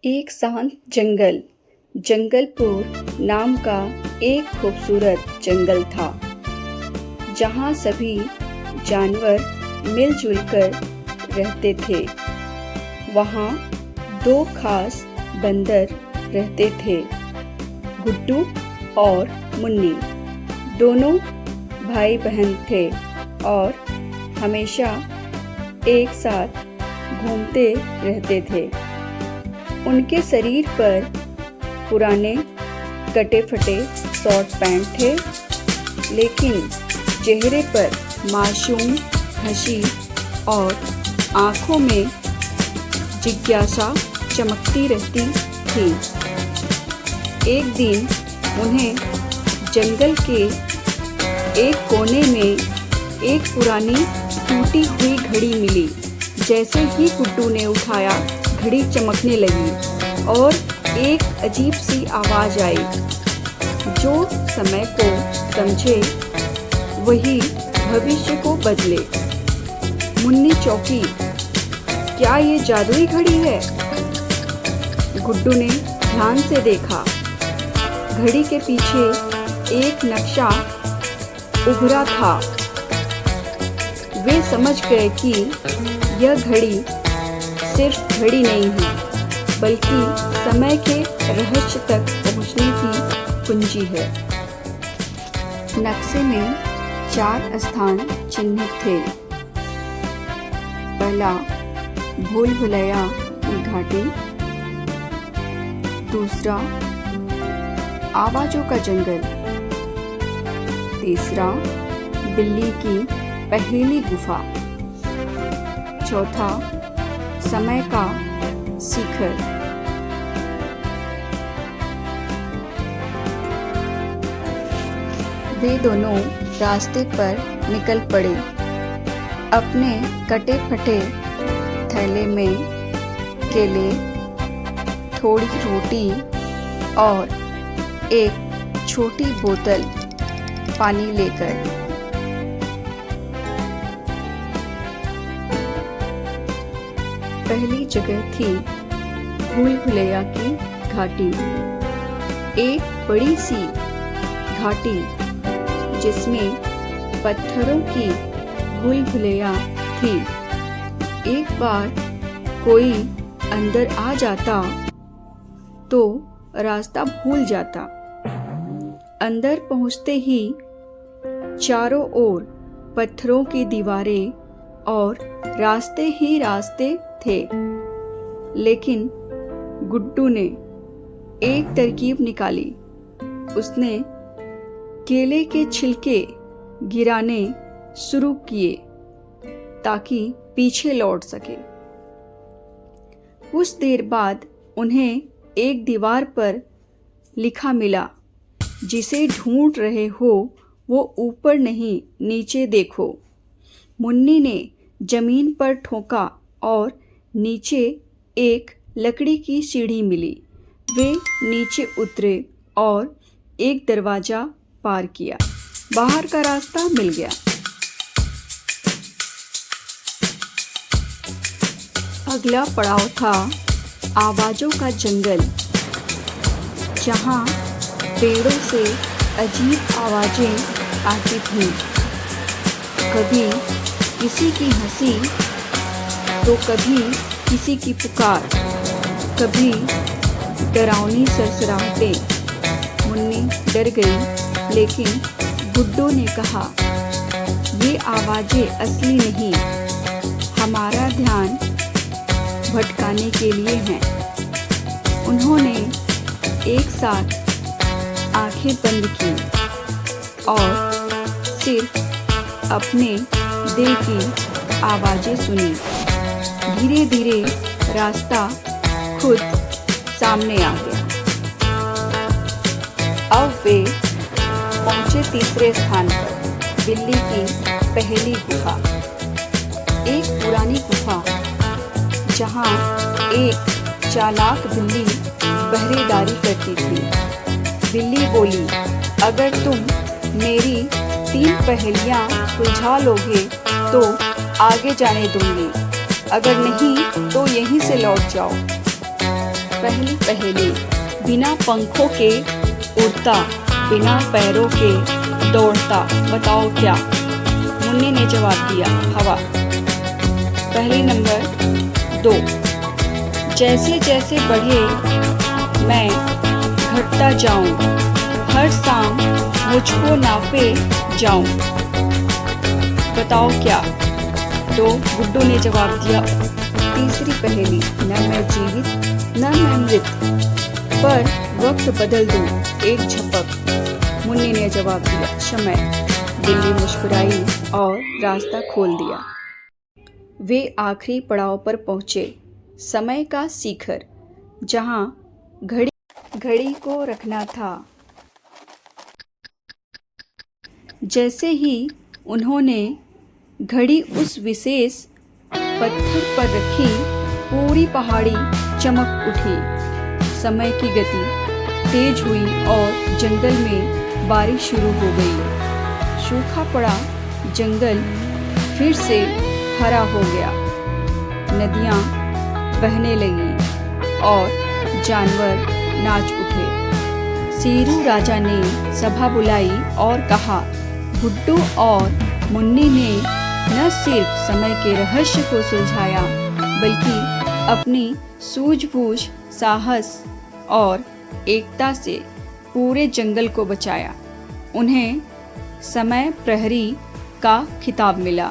एक शांत जंगल जंगलपुर नाम का एक खूबसूरत जंगल था, जहाँ सभी जानवर मिलजुल कर रहते थे। वहाँ दो खास बंदर रहते थे, गुड्डू और मुन्नी। दोनों भाई बहन थे और हमेशा एक साथ घूमते रहते थे। उनके शरीर पर पुराने कटे फटे शॉर्ट पैंट थे, लेकिन चेहरे पर मासूम हंसी और आँखों में जिज्ञासा चमकती रहती थी। एक दिन उन्हें जंगल के एक कोने में एक पुरानी टूटी हुई घड़ी मिली। जैसे ही गुड्डू ने उठाया, घड़ी चमकने लगी और एक अजीब सी आवाज़ आई। जो समय को समझे वही भविष्य को बदले। मुन्नी चौंकी, क्या ये जादुई घड़ी है? गुड्डू ने ध्यान से देखा। घड़ी के पीछे एक नक्शा उभरा था। वे समझ गए कि यह घड़ी सिर्फ घड़ी नहीं है, बल्कि समय के रहस्य तक पहुंचने की कुंजी है। नक्शे में 4 स्थान चिन्हित थे। पहला भूल भुलैया की घाटी, दूसरा आवाज़ों का जंगल, तीसरा बिल्ली की पहेली गुफा, चौथा समय का शिखर। वे दोनों रास्ते पर निकल पड़े। अपने कटे फटे थैले में केले, थोड़ी रोटी और एक छोटी बोतल पानी लेकर। पहली जगह थी भूल भुलैया की घाटी। एक बड़ी सी घाटी जिसमें पत्थरों की भूल भुलैया थी। एक बार कोई अंदर आ जाता तो रास्ता भूल जाता। अंदर पहुंचते ही चारों ओर पत्थरों की दीवारें और रास्ते ही रास्ते थे। लेकिन गुड्डू ने एक तरकीब निकाली। उसने केले के छिलके गिराने शुरू किए ताकि पीछे लौट सके। कुछ देर बाद उन्हें एक दीवार पर लिखा मिला, जिसे ढूंढ रहे हो वो ऊपर नहीं नीचे देखो। मुन्नी ने जमीन पर ठोका और नीचे एक लकड़ी की सीढ़ी मिली। वे नीचे उतरे और एक दरवाजा पार किया। बाहर का रास्ता मिल गया। अगला पड़ाव था आवाज़ों का जंगल, जहाँ पेड़ों से अजीब आवाज़ें आती थीं। कभी किसी की हंसी तो कभी किसी की पुकार, कभी डरावनी सरसराहटें। मुन्नी डर गई, लेकिन गुड्डू ने कहा, ये आवाज़ें असली नहीं, हमारा ध्यान भटकाने के लिए हैं। उन्होंने एक साथ आंखें बंद की और सिर्फ अपने दिल की आवाज़ें सुनी। धीरे धीरे रास्ता खुद सामने आ गया। अब वे पहुंचे तीसरे स्थान पर, बिल्ली की पहेली गुफा। एक पुरानी गुफा जहां एक चालाक बिल्ली पहरेदारी करती थी। बिल्ली बोली, अगर तुम मेरी 3 पहेलियां सुलझा लोगे तो आगे जाने दूंगी, अगर नहीं तो यहीं से लौट जाओ। पहली पहेली। बिना पंखों के उड़ता, बिना पैरों के दौड़ता, बताओ क्या? मुन्नी ने जवाब दिया, हवा। पहली नंबर 2। जैसे जैसे बढ़े मैं घटता जाऊं, हर शाम मुझको नापे जाऊं, बताओ क्या? तो गुड्डू ने जवाब दिया। तीसरी पहेली। न मैं जीवित न मैं मृत, पर वक्त बदल दूं एक झपक, मुन्नी ने जवाब दिया, समय। बिल्ली मुस्कुराई और रास्ता खोल दिया। वे आखिरी पड़ाव पर पहुंचे, समय का शिखर, जहां घड़ी को रखना था। जैसे ही उन्होंने घड़ी उस विशेष पत्थर पर रखी, पूरी पहाड़ी चमक उठी। समय की गति तेज हुई और जंगल में बारिश शुरू हो गई। सूखा पड़ा जंगल फिर से हरा हो गया। नदियाँ बहने लगीं और जानवर नाच उठे। शेरू राजा ने सभा बुलाई और कहा, गुड्डू और मुन्नी ने न सिर्फ समय के रहस्य को सुलझाया, बल्कि अपनी सूझबूझ, साहस और एकता से पूरे जंगल को बचाया। उन्हें समय प्रहरी का खिताब मिला।